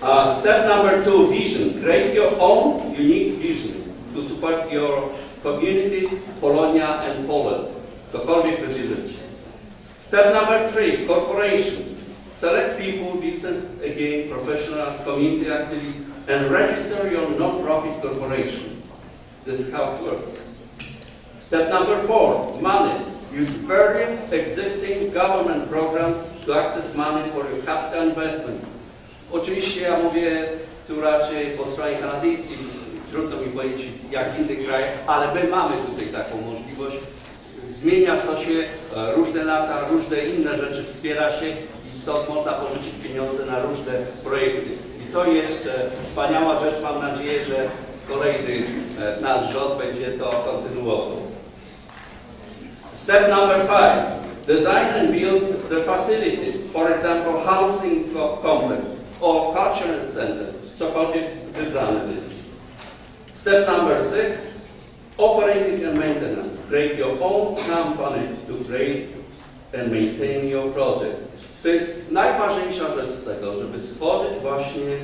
Step number 2, vision. Create your own unique vision to support your community, Polonia and Poland. Cokolwiek będzie żyć. Step number 3, corporation. Select people, business, again, professionals, community activists, and register your non-profit corporation. This is how it works. Step number 4, money. Use various existing government programs to access money for your capital investment. Oczywiście ja mówię tu raczej po stronie kanadyjskiej, trudno mi powiedzieć jak w innych krajach, ale my mamy tutaj taką możliwość. Zmienia to się, różne lata, różne inne rzeczy wspiera się i stąd można pożyczyć pieniądze na różne projekty. I to jest wspaniała rzecz, mam nadzieję, że kolejny nasz rząd będzie to kontynuował. Step number 5. Design and build the facility, for example, housing complex or cultural center, cokolwiek wybrane będzie. Step number 6. Operating and maintenance. Create your own company to create and maintain your project. To jest najważniejsza rzecz z tego, żeby stworzyć właśnie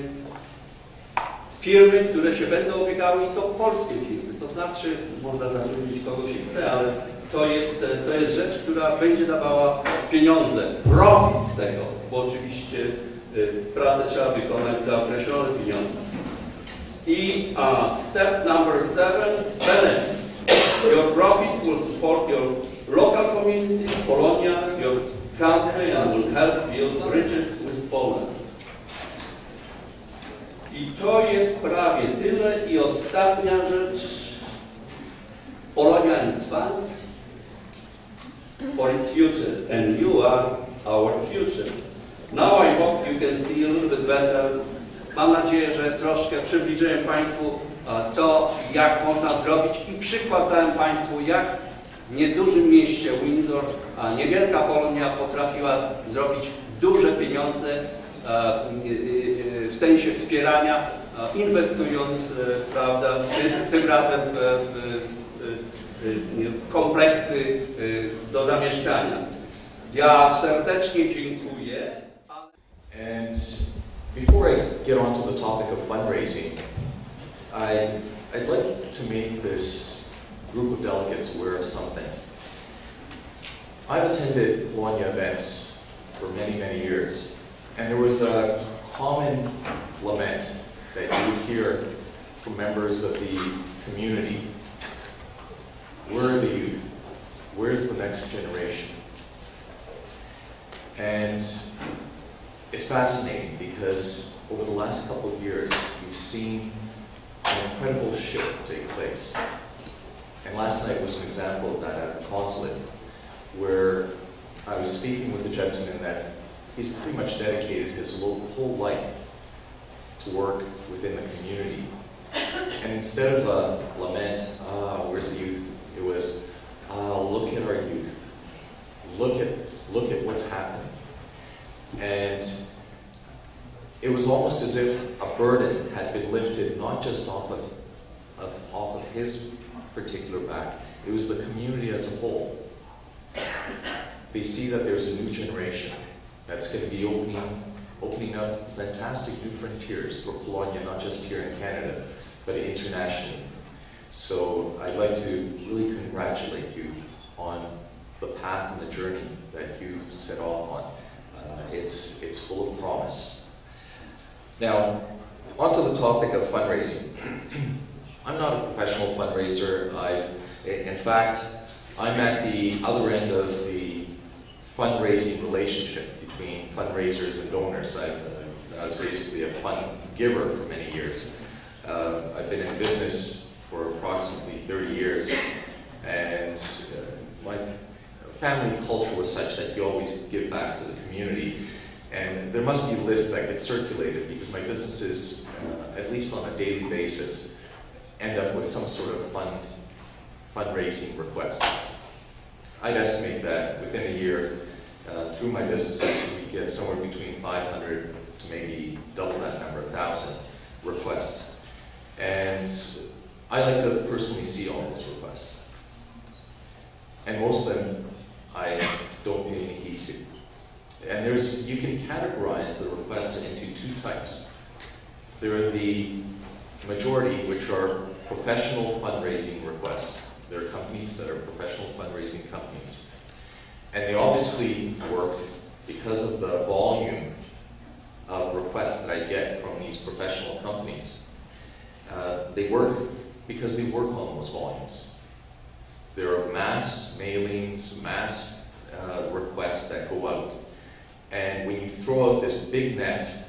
firmy, które się będą ubiegały i to polskie firmy. To znaczy, można zatrudnić kogo się chce, ale to jest rzecz, która będzie dawała pieniądze, profit z tego, bo oczywiście pracę trzeba wykonać za określone pieniądze. I step number 7, benefits. Your profit will support your local community, Polonia, your country, and will help build bridges with Poland. I to jest prawie tyle. I ostatnia rzecz. Polonia and its funds for its future, and you are our future. Now I hope you can see a little bit better. Mam nadzieję, że troszkę przybliżyłem Państwu, co, jak można zrobić i przykład dałem Państwu, jak w niedużym mieście Windsor, niewielka Polonia potrafiła zrobić duże pieniądze w sensie wspierania, inwestując, prawda, tym razem w kompleksy do zamieszkania. Ja serdecznie dziękuję. Before I get on to the topic of fundraising, I'd like to make this group of delegates aware of something. I've attended Polonia events for many, many years, and there was a common lament that you would hear from members of the community. Where are the youth? Where's the next generation? And it's fascinating because over the last couple of years, you've seen an incredible shift take place. And last night was an example of that at the consulate, where I was speaking with a gentleman that he's pretty much dedicated his whole life to work within the community. And instead of a lament, where's the youth? It was, look at our youth. Look at what's happening. And it was almost as if a burden had been lifted, not just off of his particular back, it was the community as a whole. They see that there's a new generation that's going to be opening up fantastic new frontiers for Polonia, not just here in Canada, but internationally. So I'd like to really congratulate you on the path and the journey that you've set off on. It's full of promise. Now, onto the topic of fundraising. I'm not a professional fundraiser. In fact, I'm at the other end of the fundraising relationship between fundraisers and donors. I was basically a fund giver for many years. I've been in business for approximately 30 years, and my family culture was such that you always give back to the community. And there must be lists that get circulated because my businesses, at least on a daily basis, end up with some sort of fundraising request. I'd estimate that within a year, through my businesses, we get somewhere between 500 to maybe double that number, 1,000 requests. And I like to personally see all those requests. And most of them I don't pay any heed to. And you can categorize the requests into two types. There are the majority, which are professional fundraising requests. There are companies that are professional fundraising companies. And they obviously work because of the volume of requests that I get from these professional companies. They work because they work on those volumes. There are mass mailings, mass requests that go out. And when you throw out this big net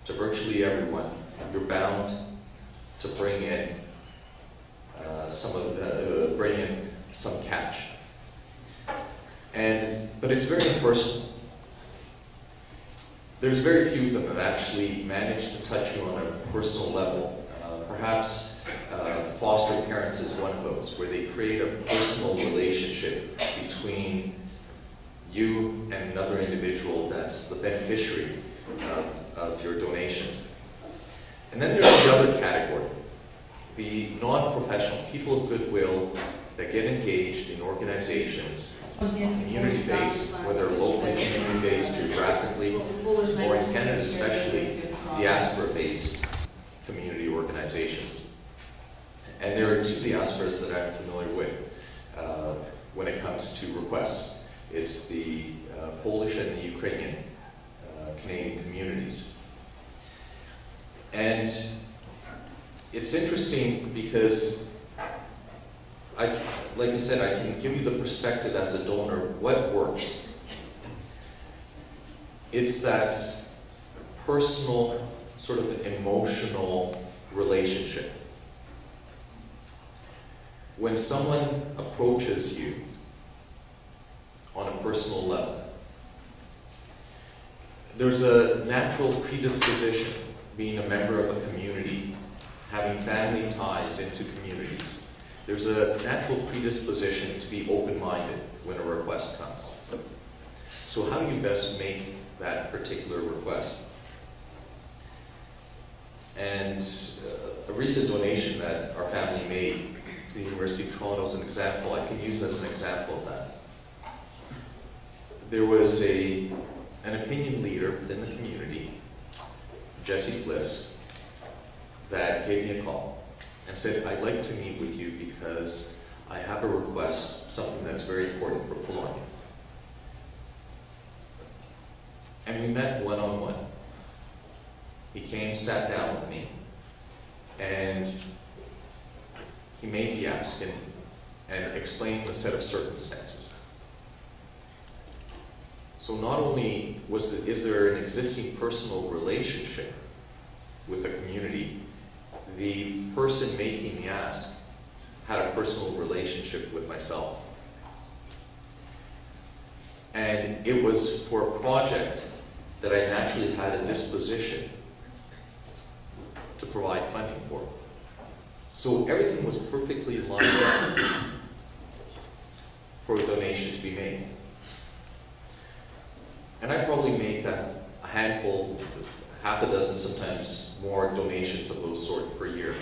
to virtually everyone, you're bound to bring in some catch. But it's very impersonal. There's very few of them that actually manage to touch you on a personal level. Perhaps foster parents is one of those, where they create a personal relationship between you and another individual that's the beneficiary of your donations. And then there's the other category, the non-professional, people of goodwill that get engaged in organizations, community-based, whether locally community-based geographically, or in Canada especially, diaspora-based community organizations. And there are two diasporas that I'm familiar with when it comes to requests. It's the Polish and the Ukrainian Canadian communities. And it's interesting because, like I said, I can give you the perspective as a donor, what works. It's that personal, sort of emotional relationship. When someone approaches you on a personal level, there's a natural predisposition, being a member of a community, having family ties into communities. There's a natural predisposition to be open-minded when a request comes. So how do you best make that particular request? And a recent donation that our family made to the University of Toronto is an example. I can use as an example of that. There was an opinion leader within the community, Jerzy Bliss, that gave me a call and said, I'd like to meet with you because I have a request, something that's very important for Polonia. And we met one-on-one. He came, sat down with me, and he made the ask and explained the set of circumstances. So not only is there an existing personal relationship with the community, the person making the ask had a personal relationship with myself. And it was for a project that I naturally had a disposition to provide funding for. So everything was perfectly lined up for a donation to be made. And I probably make a handful, half a dozen, sometimes more donations of those sort per year.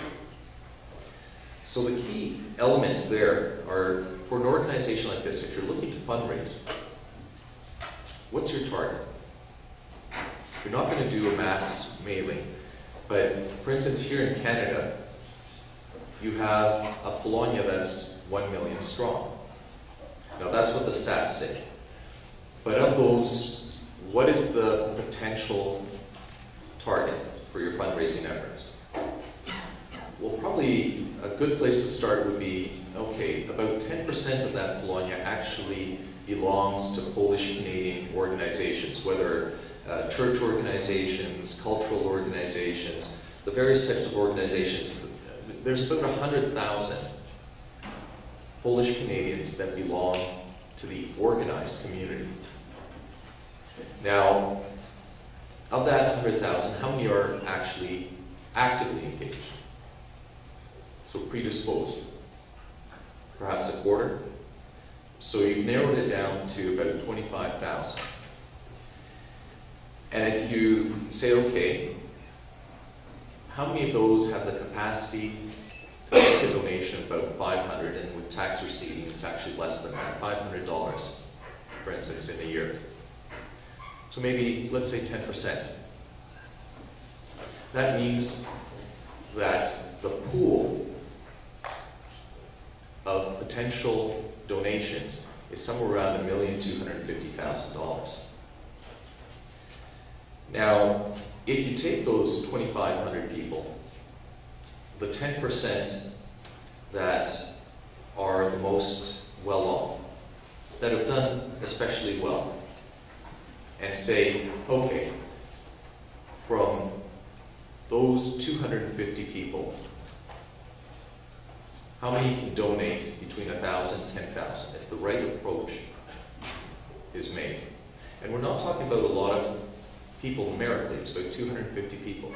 So the key elements there are, for an organization like this, if you're looking to fundraise, what's your target? You're not going to do a mass mailing, but for instance, here in Canada, you have a Polonia that's 1 million strong. Now that's what the stats say. But of those, what is the potential target for your fundraising efforts? Well, probably a good place to start would be, okay, about 10% of that Polonia actually belongs to Polish-Canadian organizations, whether church organizations, cultural organizations, the various types of organizations. There's about 100,000 Polish Canadians that belong to the organized community. Now, of that 100,000, how many are actually actively engaged? So predisposed? Perhaps a quarter? So you've narrowed it down to about 25,000. And if you say, okay, how many of those have the capacity to make a donation of about $500, and with tax receipting, it's actually less than that, $500, for instance, in a year. So maybe, let's say 10%. that means that the pool of potential donations is somewhere around $1,250,000. Now, if you take those 2,500 people, the 10% that are the most well-off, that have done especially well, and say, okay, from those 250 people, how many can donate between 1,000 and 10,000 if the right approach is made? And we're not talking about a lot of people numerically, it's about 250 people.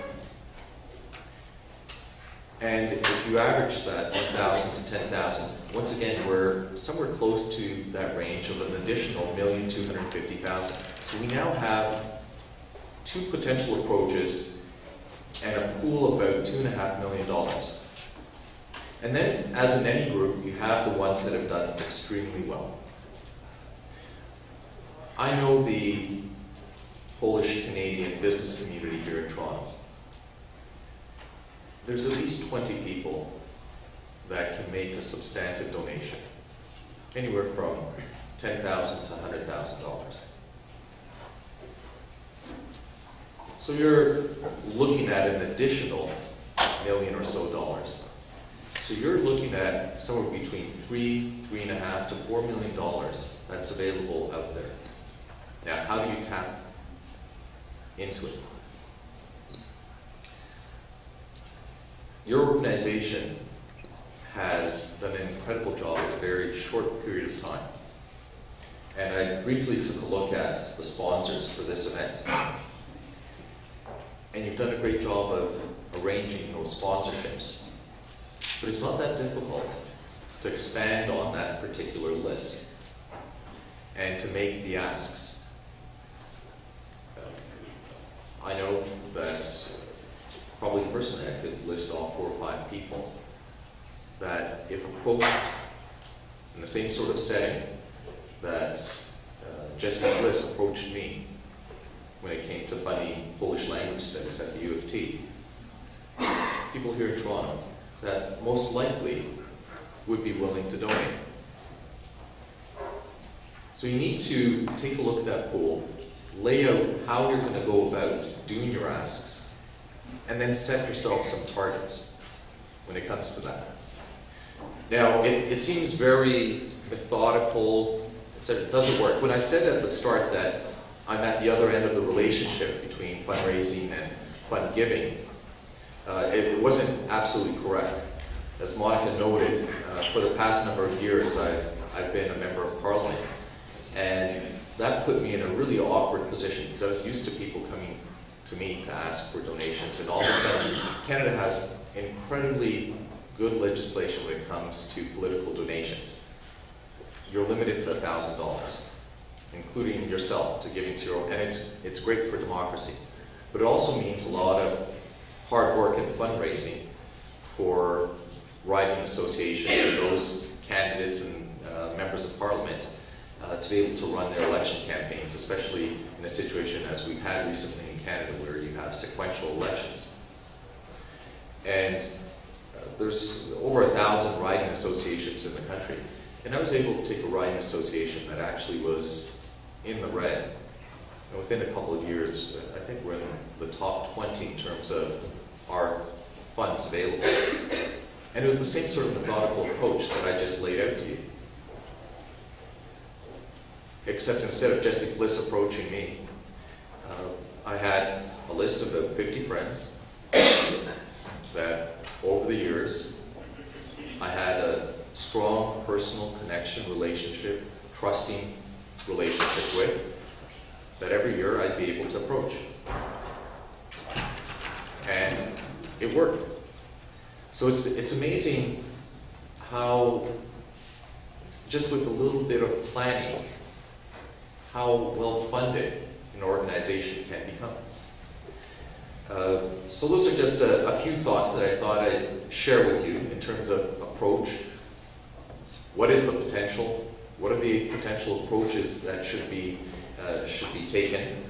And if you average that 1,000 to 10,000, once again, we're somewhere close to that range of an additional 1,250,000. So we now have two potential approaches and a pool of about $2.5 million. And then, as in any group, you have the ones that have done extremely well. I know the Polish-Canadian business community here in Toronto. There's at least 20 people that can make a substantive donation, anywhere from $10,000 to $100,000. So you're looking at an additional million or so dollars. So you're looking at somewhere between $3.5 to $4 million that's available out there. Now, how do you tap into it? Your organization has done an incredible job in a very short period of time. And I briefly took a look at the sponsors for this event. And you've done a great job of arranging those sponsorships. But it's not that difficult to expand on that particular list and to make the asks. I know that probably personally I could list off 4 or 5 people that, if approached in the same sort of setting that Jerzy Bliss approached me when it came to funding Polish language studies at the U of T, people here in Toronto that most likely would be willing to donate. So you need to take a look at that pool, lay out how you're going to go about doing your asks, and then set yourself some targets when it comes to that. Now, it seems very methodical. It doesn't work. When I said at the start that I'm at the other end of the relationship between fundraising and fund giving, it wasn't absolutely correct. As Monika noted, for the past number of years, I've been a member of Parliament, and that put me in a really awkward position because I was used to people coming to me to ask for donations, and all of a sudden, Canada has incredibly good legislation when it comes to political donations. You're limited to $1,000, including yourself, to giving to your own, and it's great for democracy. But it also means a lot of hard work and fundraising for riding associations and those candidates and members of Parliament to be able to run their election campaigns, especially in a situation as we've had recently in Canada where you have sequential elections. And there's over 1,000 riding associations in the country. And I was able to take a riding association that actually was in the red. And within a couple of years, I think we're in the top 20 in terms of our funds available. And it was the same sort of methodical approach that I just laid out to you. Except instead of Jerzy Bliss approaching me, I had a list of about 50 friends that over the years I had a strong personal connection, relationship, trusting relationship with, that every year I'd be able to approach. And it worked. So it's amazing how, just with a little bit of planning, how well funded an organization can become. So those are just a few thoughts that I thought I'd share with you in terms of approach. What is the potential? What are the potential approaches that should be taken?